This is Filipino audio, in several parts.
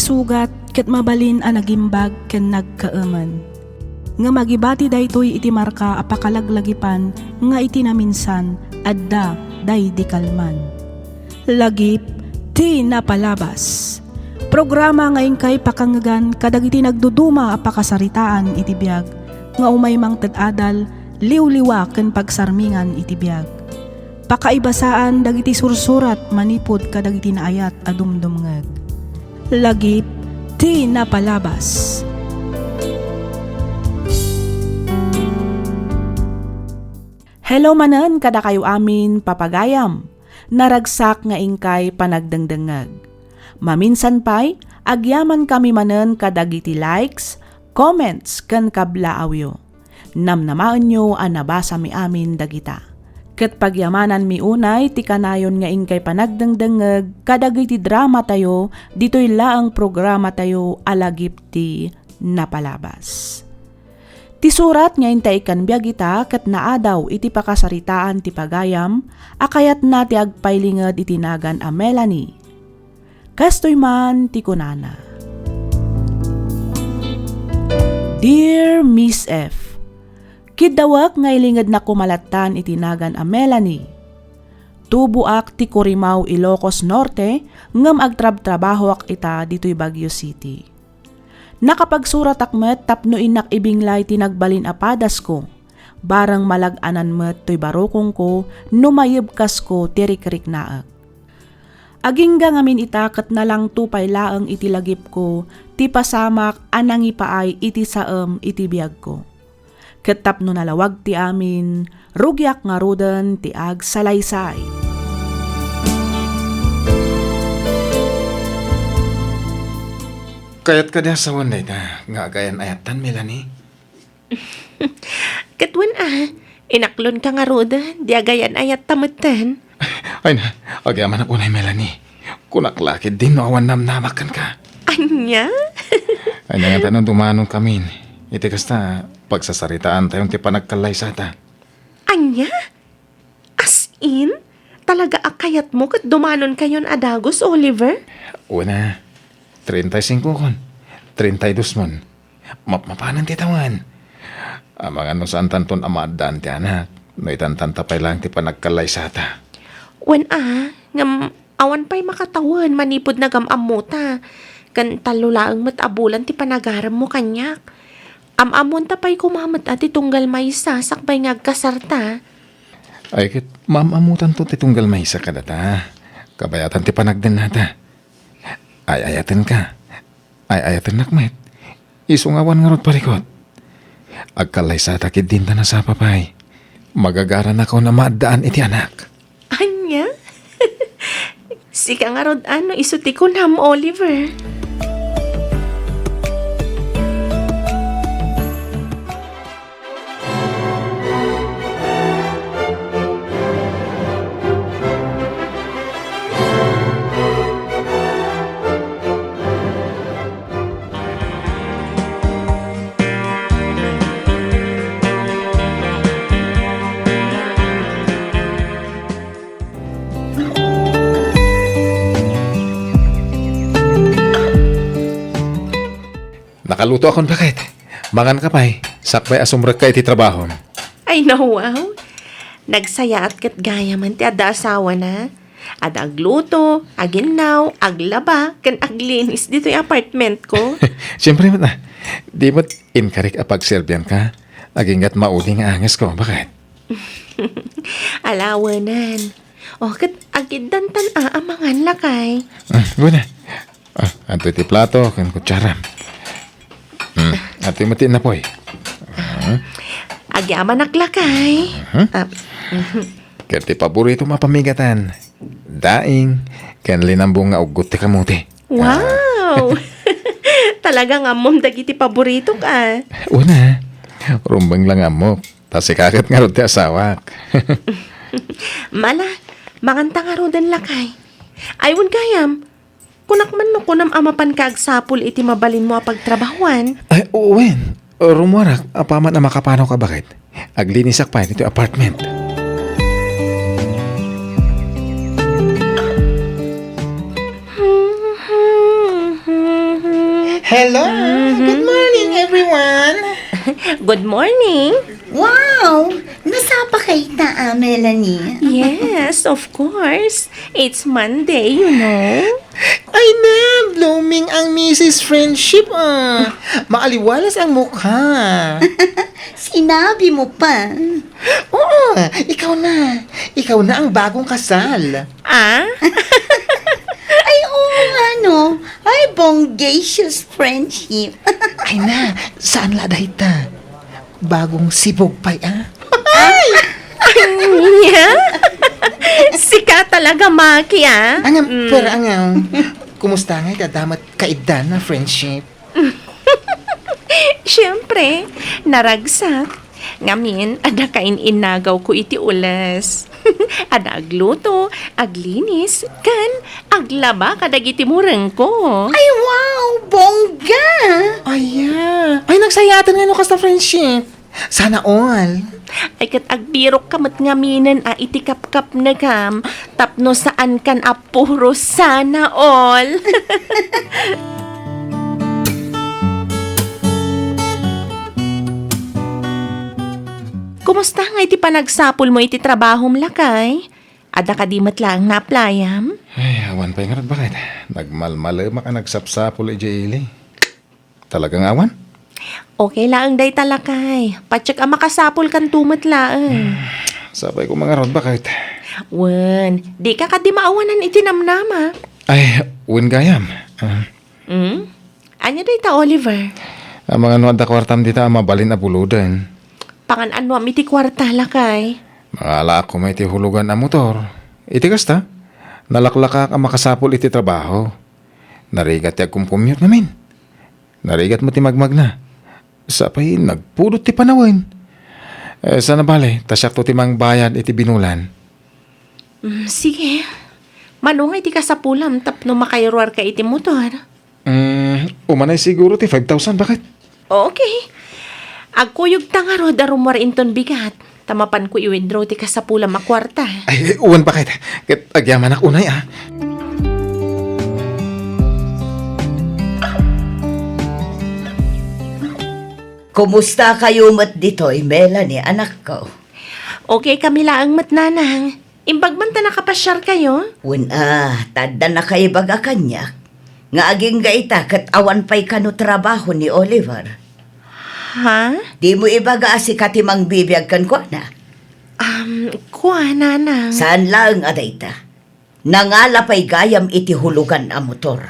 sugat ket mabalin a nagimbag ken nagkaaman. Nga magibati daytoy iti marka apakalaglagipan nga iti naminsan adda day di kalman. Lagip ti napalabas. Programa nga ingkay pakangagan kadagiti nagduduma apakasaritaan iti biag nga umaymang ted-adal liwliwa ken pagsarmingan iti biag. Pakaibasaan dagiti sursurat manipod kadagiti naayat a dumdumngeg. Lagip ti napalabas. Hello manen kada kayo amin papagayam. Naragsak nga ingkay panagdengdengeg. Maminsan pay agyaman kami manen kadagiti likes, comments ken kablaawyo. Namnamaan nyo a nabasa mi amin dagita. Ket pagyamanan mi unay ti kanayon nga ingkay panagdengdengeg kadagiti drama tayo ditoy laang programa tayo alagip ti napalabas. Ti surat nga intay kan biag ita ket naadaw iti pakasaritaan ti pagayam akayat na ti agpaylinged iti nagan a Melanie. Kastoy man ti kunana. Dear Miss F, kidawak nga ilinged na kumalatan iti nagan a Melanie. Tubuak ti Curimaw, Ilocos Norte ngem agtrab-trabahoak ita ditoy Baguio City. Nakapagsurat akmet tapno inak ibinglay tinagbalin apadas ko. Barang malag-anan met to'y barokong ko, numayibkas ko tirik-rik naak. Agingga ngamin itakat na lang tupay laang itilagip ko, ti pasamak anang ipaay iti saem iti biag ko. Ket tapno nalawag ti amin, rugyak nga ruden ti ag salaysay. Kayat ka sa wanday nga agayan ayatan, Melanie. Katwan inaklon ka nga roda, di agayan ayat tamutan. Ay na, agyaman ako na, Melanie. Kunaklakid din no awan namnamakan ka. Anya? Ay na nga tanong dumanong kamin. Iti kasta, pagsasaritaan tayong ti panagkalay sa ta. Anya? As in? Talaga akayat mo kat dumanon kayon adagos, Oliver? Una, 35 kon. 32 mon. Mapanan ti tawan. Mga no saan tanton amadaan ti anak. No itantantapay lang ti panagkalay sa ta. Wen ngam awan pa'y makatawan manipod na gamamuta. Kan talulaang matabulan ti panagaram mo kanyak. Amamon ta pa'y kumamat at itunggal maysa sakbay ngagkasarta. Ay kit mamamutan to ti tunggal maysa kadata. Kabayatan ti panagden nata. Ay ayaten ka. Ay ayaten nakmet. Isungawan nga rod parikot. Agkalay sa takid din ta na sa papay. Magagaran ako na maadaan iti anak. Anya? Sika nga rod isuti ko nam, Oliver. Nakaluto akong bakit. Mangan ka pa'y. Sakbay asumrek ka iti trabaho. Ay, wow. Nagsaya at kat gaya man ti ada asawa na. Ada agluto, aginaw, aglaba, kan aglinis dito yung apartment ko. Siyempre mo na. Di mo't inkarik apagserbyan ka. Aginggat maudi nga anges ko. Bakit? Alawanan. O, kat agidantan amangan lakay. Guna. Anto iti plato, kan kutsara. At imutin na po eh. Agyaman naklakay. Kerti paborito mapamigatan. Daing, kan linambong nga ugot ti kamuti. Wow! Talagang amom dagiti paborito ka. Una, rumbang lang amok. Tas ikakat nga rod ti asawak. Mala, manganta nga rodan lakay. Aywan gayam. Kunak man no kunam amapan kaagsapul iti mabalin mo pagtrabahuan. Ay, uwin. Rumuarak, apaman na makapanaw ka bakit? Aglinisak pa ito apartment. Hello! Good morning, everyone! Good morning. Wow! Nasapa kayo na, Melanie. Yes, of course. It's Monday, you know. Ay na, blooming ang Mrs. Friendship Maaliwalas ang mukha. Sinabi mo pa. Oo, ikaw na. Ikaw na ang bagong kasal. Ah? Ay, oo nga, no. Ay, bongacious friendship. Ay na, saan la dahita? Bagong sibog pa, Yeah? Sika talaga, Maki, ah. Pero kumusta nga dadamat kaidan na friendship? Siyempre, naragsak. Ngamin, ada kain inagaw ko iti ulas. Ada agluto, aglinis, kan aglaba kadagiti mureng ko. Ay, wow! Bongga! Ay, nagsayatan nga no kasta friendship. Sana all. Ay kat agbirok kamat ngaminan a iti kapkap na kam, tapno saan kan apuro sana all. Kumusta nga iti panagsapol mo iti trabahom lakay? Ada ka di matlaang na-applyam? Ay, awan pa yung bakit? Nagmalmalama ka nagsapsapol ili. Talagang awan? Okay laang day talakay. Patsyak ang makasapol kan tumat laang. Sabay ko mga rod, bakit? Wen, di ka di maawanan iti namnama. Ay, win gayam. Anya day ta, Oliver? Ang mga nuwad da kwartam dita mabalin na buludan. Pangan ano iti kwarta lakay? Mga ala ko may iti hulugan na motor. Iti kasta, nalaklaka ka makasapol iti trabaho. Narigat ya kung commute namin. Narigat mo ti magmag na. Sapay, nagpulot ti panawin. Sana bale, tasyak to ti mang bayad iti binulan. Sige. Manong iti kasapulam tapno makayruar ka iti motor. Umanay siguro ti 5,000, bakit? Okay. Agkuyog tangaro darumwar inton bigat. Tamapan ko i-withdraw ti kasapulam a kwarta. Ay, uwan bakit? Kat agyaman ak unay Kumusta kayo mat dito'y, Melanie, anak ko? Okay kami laang matnanang. Imbag man ta nakapasyar kayo? Tadda na kayo baga kanya. Nga aging gaita kat awan pa'y kano trabaho ni Oliver. Ha? Di mo ibaga si katimang bibiyag kan ko na. Kuha nanang. Saan lang adayta? Nangala pa'y gayam iti hulugan a motor.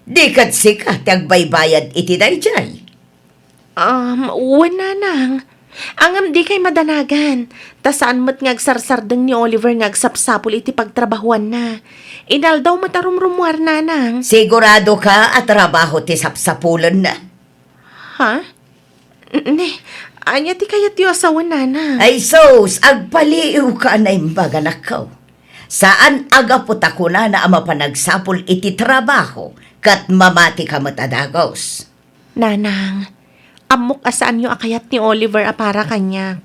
Di kat sika tagbaybayad iti dayjay. Wala nang. Angam di kay madanagan. Ta saan mo't ngagsarsardeng ni Oliver ngagsapsapol iti pagtrabahuan na. Inal daw matarumrumwar nanang. Sigurado ka at trabaho ti sapsapulan na. Ha? Ne, anya ti kayat yu asawa nanang. Ay sos, agpaliw ka na imbaga nakaw. Saan aga puta ko na ama panagsapol iti trabaho kat mamati ka matadagos. Nanang, amok asaan yu akayat ni Oliver a para kanya.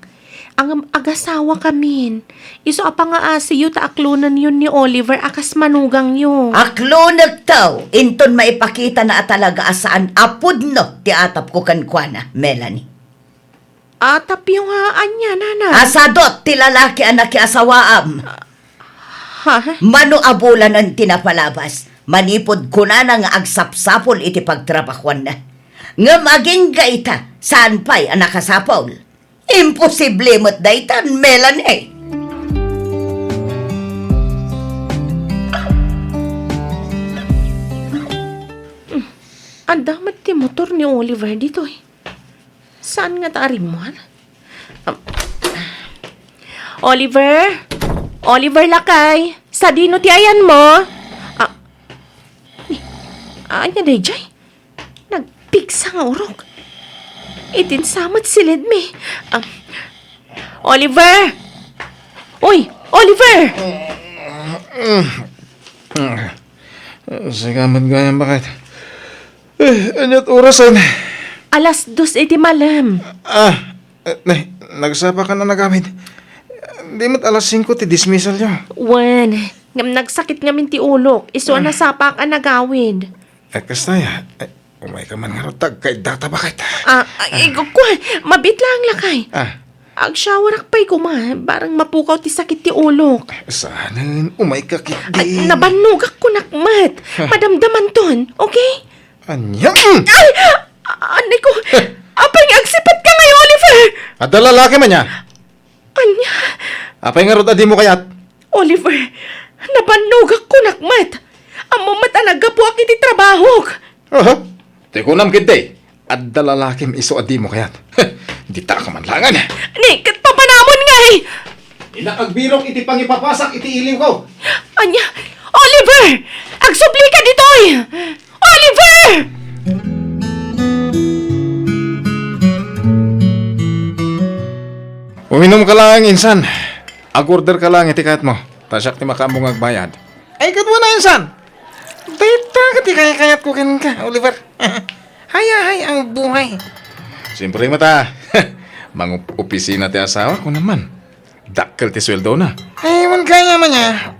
Ang agasawa kamin. Iso apa nga asi yu ta aklunan yun ni Oliver akas manugang yu. Aklo nagtaw, inton maipakita na talaga asaan apod no ti atap ko kankwana, Melanie. Atap yung anya, nanang. Asadot ti lalaki anak ki asawaam. Ha? Mano abulan ang tinapalabas. Manipod ko na nga agsapsapol iti pagtrabahuan na. Nga maging gaita, saan pa'y ang nakasapol? Imposible mo't daytan, Melanie. Ang damat ti motor ni Oliver dito eh. Saan nga taarim mo? Oliver? Oliver lakay? Sa dino ti ayan mo? Anya day jay? Nagpiksa nga urok. Itinsamat silid mi. Oliver! Uy! Oliver! Sigaman gayam, bakit? Anyat orasan? 2:00 iti malam. Nagsapa ka na nagamit. Di mo't 5:00 ti dismissal nyo. Wan, ngam nagsakit ngamin ti ulok. Iso na sapak ang nagawid. Kastaya, Umay ka man nga rotag kay data bakit? Mabit lang lakay. Ag shower pa'y kuma, barang mapukaw ti sakit ti ulok. Saanan, umay ka kiti. Nabanugak ko nakmat. Madamdaman ton, okay? Anya? Anay ko, apay agsipat ka ngayon, Oliver! At lalaki man niya. Anya, Apay nga rot adi mo kayat? Oliver, nabanugak ko nakmat. Amo matanaga po ang iti trabaho. Di ko nam kiti. At lalaki iso adi mo kayat. Di ta ka man langan. Ni, katpapanamon nga eh! Inaagbirok iti pangipapasak iti iliw ko. Anya, Oliver! Agsubli ka dito eh! Oliver! Uminom ka lang, insan. Ag-order ka lang iti kayat mo. Tasyak ti makamong agbayad. Ay, kadwa na insan. Data kati kaya-kayat ko kin ka, Oliver. Hay ang buhay. Siyempre mata. Mang opisina ti asawa ko naman. Dakkel ti sweldo na. Ay, man kaya man niya.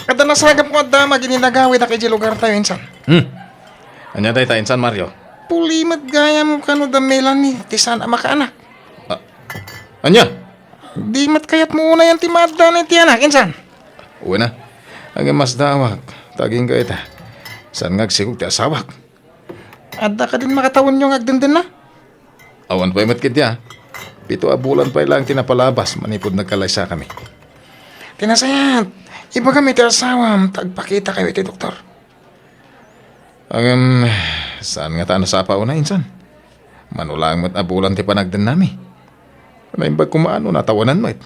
Kada nasagap ko at dama, gininagawid na kay lugar tayo, insan. Anya tayo insan Mario. Pulimat gaya mo kano da Melanie, ti sana makaanak. Anya? Di mat kayat mo una yan ti madda na ti anak, insan. Uwi na. Ang mas dawag. Taging ka ita. Saan ngagsigog ti asawak? Adda ka din makatawon nyo ngagdendin na. Awan pa'y matkid ya. 7 bulan pa'y lang tinapalabas. Manipod nagkalaysa kami. Tinasayat, iba kami ti asawam, tagpakita kayo iti doktor. Saan nga ta nasapa una, insan? Manulang mat abulan ti panagdan nami. Naimbag kumaano, natawanan mo it.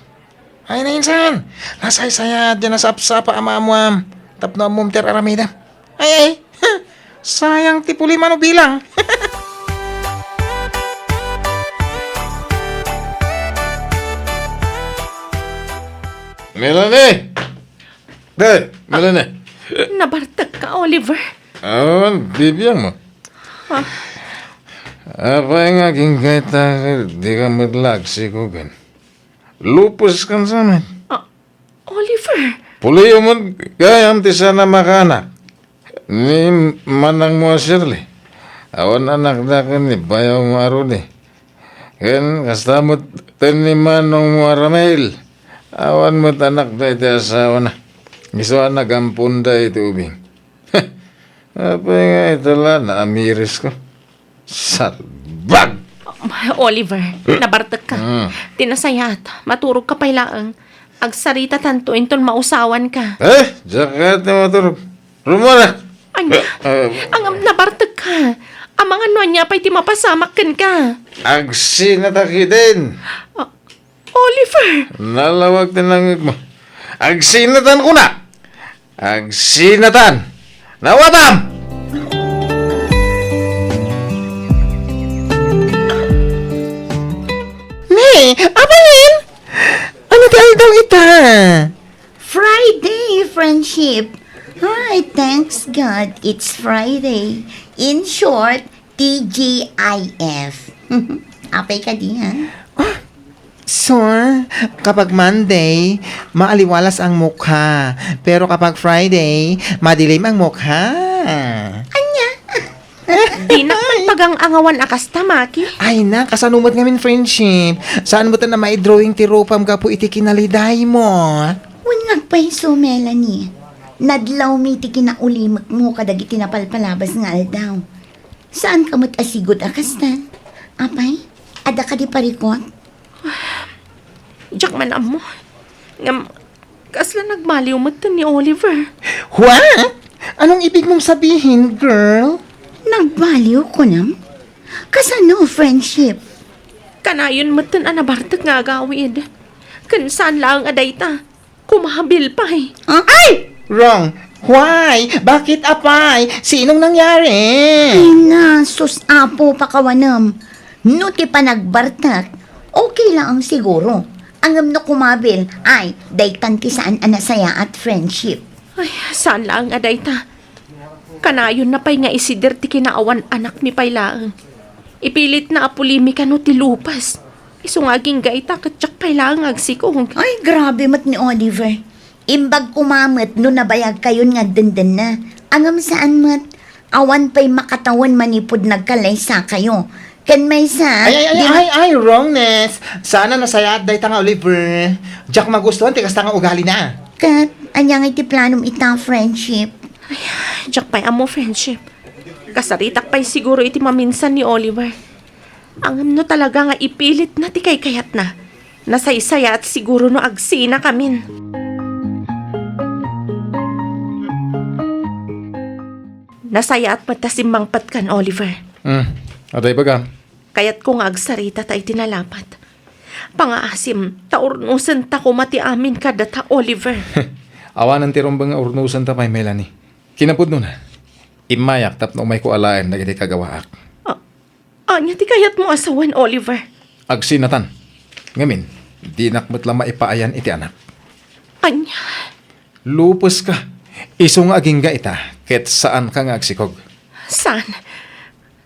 Ay na insan, nasay-sayat dyan nasapsapa amamuam, tapno amum ter aramida. Ay, sayang ti puli mano bilang. Melanie! Melanie! Nabartag ka, Oliver. Bibiyang mo. Apay nga kingkita ka, di ka matlag si Kugan. Lupus kan sa amin. Oliver, Puliyo mo, kayam ti sana makanak. Ni manang mo Shirley. Awan anak na ka ni bayaw mo aruni. Ken kastamot ten ni manong mo Ramel. Awan mo anak na iti asawa na. Giso anak ang punda iti ubing. Apay nga itala na amiris ko. Salbag! Oliver, nabartag ka. Tinasayat, maturog ka pailaang. Agsarita tanto intol mausawan ka. Jakat na maturog. Rumana! Anya, ang nabartag ka. Ang mga nonya pa'y ti mapasamakan ka. Agsinatakitin! Oliver! Nalawag tinangig mo. Agsinatan ko na! Agsinatan! Nawatam! May, abayin! Ano tayo daw ita? Friday, friendship. Hi, thanks God, it's Friday. In short, TGIF. Apay ka diyan. Sir, kapag Monday, maaliwalas ang mukha. Pero kapag Friday, madilim ang mukha. Di naman pagang angawan akas tamaki. Ay na, kasanumot ngamin friendship. Saan mo ta na maidrawing ti ropam ka po iti kinaliday mo? Unag pa iso, Melanie. Nadlaw mi ti kinaulimak mo kadag itinapalpalabas nga aldaw. Saan ka mo't asigod akastan? Apay, ada ka di parikot? Jack man mo. Ngam, kasla nagmaliw mo ni Oliver. What? Anong ibig mong sabihin, girl? Nagbaliw ko nam? Kasano, friendship? Kanayon mo anabartag nga gawid. Kansan lang adayta. Kumahabil pa eh. Ay! Wrong. Why? Bakit apay? Sinong nangyari? Ay na, sus apo pakawanam. Nuti pa nagbartak. Okay lang ang siguro. Angam no kumabil, ay, daytan ti saan anasaya at friendship. Ay, saan lang adayta. Kanayon na pa'y nga isider ti kinaawan anak mi paylaang. Ipilit na apulimi ka no ti lupas. Isungaging gaita katsak paylaang agsikong. Ay, grabe mat ni Oliver. Imbag kumamit no nabayag kayon nga denden na. Angam saan mat, Awan pa'y makatawan manipod nagkalaysa kayo. Kan may sa... wrongness. Sana nasayat day tanga Oliver. Jack magustuhan, tikas tanga ugali na. Kat, anyang iti planong ita friendship. Jack pa'y amo friendship. Kasaritak pa'y siguro iti maminsan ni Oliver. Ang no talaga nga ipilit na ti kay kayat na. Nasaysaya at siguro no agsina kamin. Nasaya at matasimbang patkan, Oliver. Aday baga. Kayat ko nga agsarita tayo tinalapat. Pangaasim, taurnusan ta ko mati amin kada ta, Oliver. Awanan ti rumbang nga urnusan ta pa'y Melanie. Kinapod na. Imayak tap na umay ko alaen na giti kagawaak. Anya ti kayat mo asawan, Oliver. Agsinatan. Ngamin, di nakmat lang maipaayan iti anak. Anya, Lupos ka. Iso nga aging ga ita, ket saan ka nga agsikog. saan?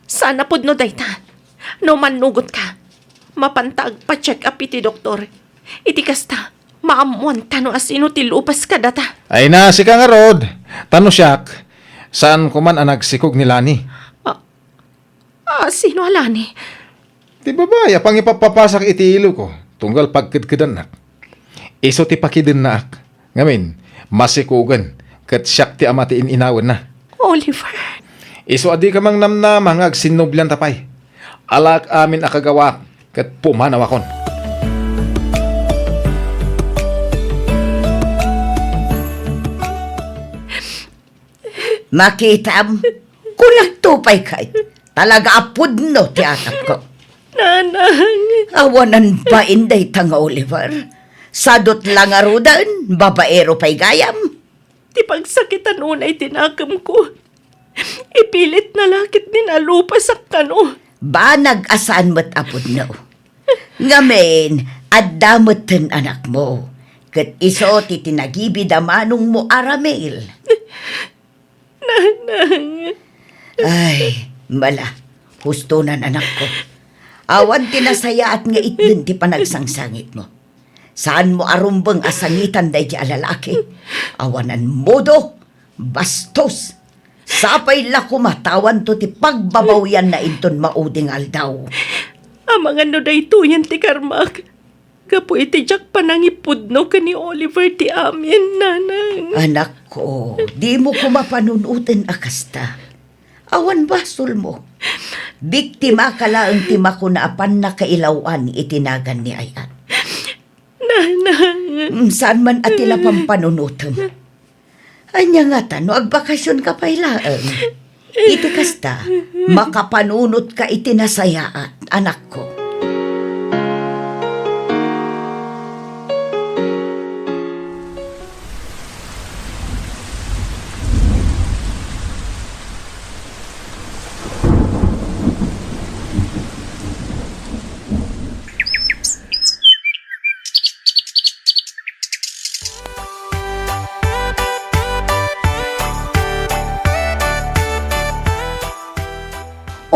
Saan napod no dayta? No manugot ka. Mapantag pa check up iti doktor. Iti kasta, maamuan tano asino ti lupas ka data. Ay na, si ka nga Rod. Tano siyak, saan ko man ang nagsikog ni Lani? Sino alani? Di babaya, pang ipapapasak iti ilo ko. Tunggal pagkidkidan nak. Iso ti pakidin na ak. Ngamin, masikugan. Kat siyak ti amati inawan na. Oliver. Iso adi ka mang namnamang agsinublan tapay. Alak amin akagawa. Kat pumanawakon. Makitam, kulang tupay kay. Talaga apod no, ti anak ko. Nanang. Awanan ba inday tanga Oliver? Sadot lang arudan, babaero pa'y gayam. Ti pagsakitan unay tinakam ko. Ipilit na lakit din alupas sa kano. Ba nag-asaan mo't apod no? Ngamen, addamotin anak mo. Kat iso ti tinagibid amanong mo aramil. Nanang. Ay, mala, husto na anak ko. Awan tinasaya at nga itnin ti panagsangsangit mo. Saan mo arumbang asangitan day di alalaki? Awanan modo, bastos. Sapay la kumatawan to ti pagbabawyan na inton mauding aldaw. Amang ano day tuyan ti karmak. Kapo iti jak panangipudno ka ni Oliver ti amin, nanang. Anak ko, di mo kumapanunutin akasta. Awan basol mo. Biktima ka lang tima ko na apan na kailawan itinagan ni Ayat. Nanang. Saan man atila pampanunutom. Anya nga ta, no agbakasyon ka pa ilaang. Iti kasta, makapanunot ka itinasayaat, anak ko.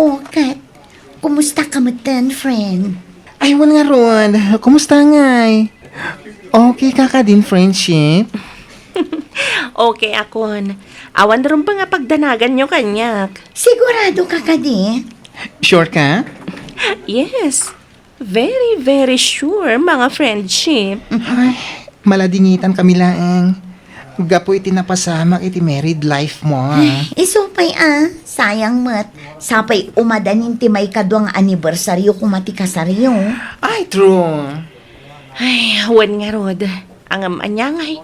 Oh, Kat, kumusta ka matan, friend? Ay, wan nga Ron. Kumusta ngay? Okay ka ka din, friendship? Okay, akon. Awan rin pa nga pagdanagan nyo kanyak. Sigurado ka ka di? Sure ka? Yes. Very, very sure, mga friendship. Ay, maladingitan kami lang. Gapo iti napasamak iti married life mo. Isupay sayang mat. Sapay umadanin ti may kadwang anibersaryo kumati kasaryo. Ay, true. Ay, wan nga Rod. Ang amanyangay.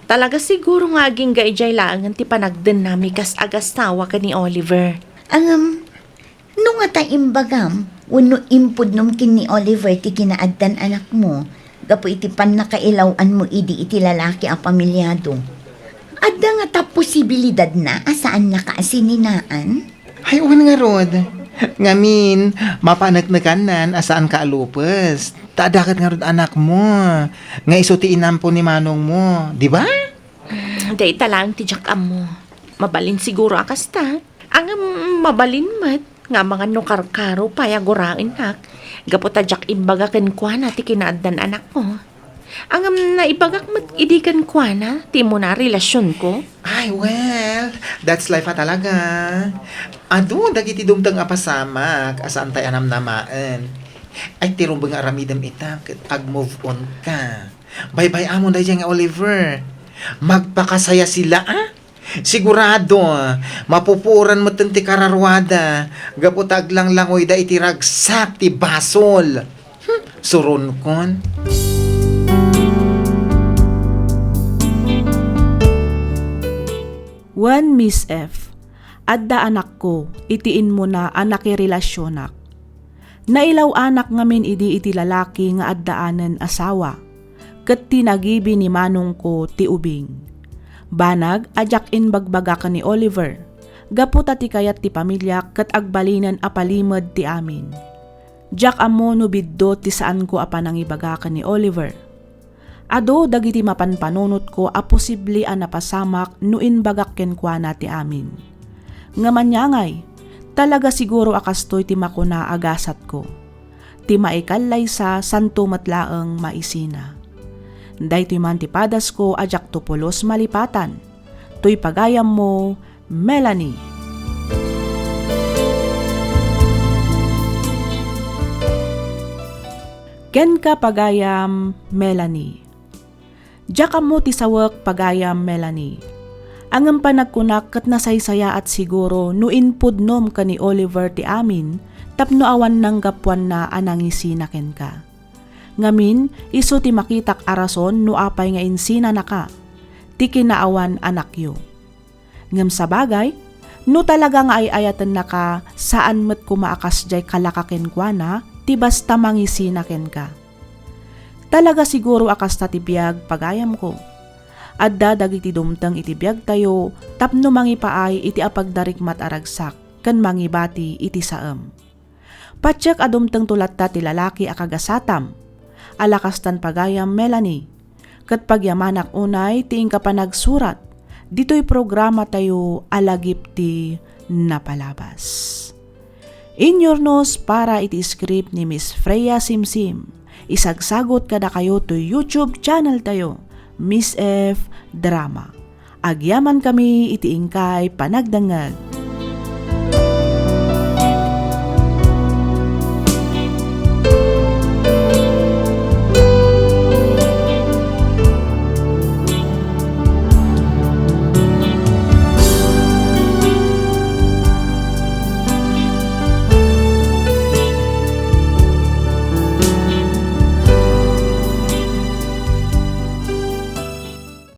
Talaga siguro nga aging gaijay laangan ti panagden nami kas agastawa ka ni Oliver. Nung nga ta imbagam, wano impod nung kin ni Oliver ti kinaaddan anak mo, gapo iti pan nakailawan mo idi iti lalaki ang pamilyado. Adda nga ta posibilidad na asaan nakaasinninaan? Ay, wan nga Rod. Ngamin, mapanagnaganan asaan ka alupes. Tadakat nga Rod anak mo. Nga iso ti inampo ni manong mo. Di ba? Day talang ti jak mo. Mabalin siguro akasta. Ang mabalin mat. Nga mga nukarkaro payagurain hak. Gapo ta jak imbaga kenkwa na ti kinaaddan anak mo. Ang naibagak mat idikan kwa na, ti mo na relasyon ko. Ay, well, that's life talaga. Ado, dagiti dumtang apasamak, asaan tayo anamnamaan. Ay, tirumbang aramidam ita, ag-move on ka. Bye-bye amon na dyan nga, Oliver. Magpakasaya sila, ah? Sigurado, mapupuran mo ti kararwada. Gaputag lang langoy da itiragsak ti basol. Suron kon. One Miss F. Adda anak ko, itiin mo na anak relasyonak. Nailaw anak ngamin idi iti lalaki nga addaanen asawa. Ket tinagibi ni manong ko ti ubing. Banag, ajak in bagbaga ka ni Oliver. Gaputa ti kayat ti pamilya ket agbalinan apalimod ti amin. Jak amo no biddo ti saan ko apanangibaga ka ni Oliver. Ado dagiti mapanpanunot ko a posible a napasamak no inbagak kenkwana ti amin. Ngamanyangay, talaga siguro akastoy ti makuna agasat ko. Ti maikalay sa santo matlaeng maisina. Daytoy man ti padas ko ajak tupulos malipatan. Toy pagayam mo, Melanie. Ken ka pagayam, Melanie. Jaka mo ti sawak pagayam, Melanie. Angem panagkunak ket nasaysaya at siguro no inpudnom ka ni Oliver ti amin tapno awan nang gapwan na anangisina ken ka. Ngamin, iso ti makitak arason no apay nga insina na ka. Ti kinaawan anak yo. Ngem sa bagay, no talaga nga ay ayatan na ka saan met kumaakas jay kalakaken kwa na, ti basta mangisina ken ka. Talaga siguro akas ta ti biyag pagayam ko. Adda dagiti dumteng iti biyag tayo, tapno mangipaay iti apagdarikmat aragsak, ken mangibati iti saem. Patsyak adumteng tulat ta ti lalaki akagasatam, alakastan pagayam, Melanie. Ket pagyamanak unay ti ingka pa nagsurat, dito'y programa tayo alagip ti napalabas. Inyornos para iti script ni Miss Freya Simsim. Isagsagot kada kayo to YouTube channel tayo, Miss F Drama. Agyaman kami iti ingkay panagdangag.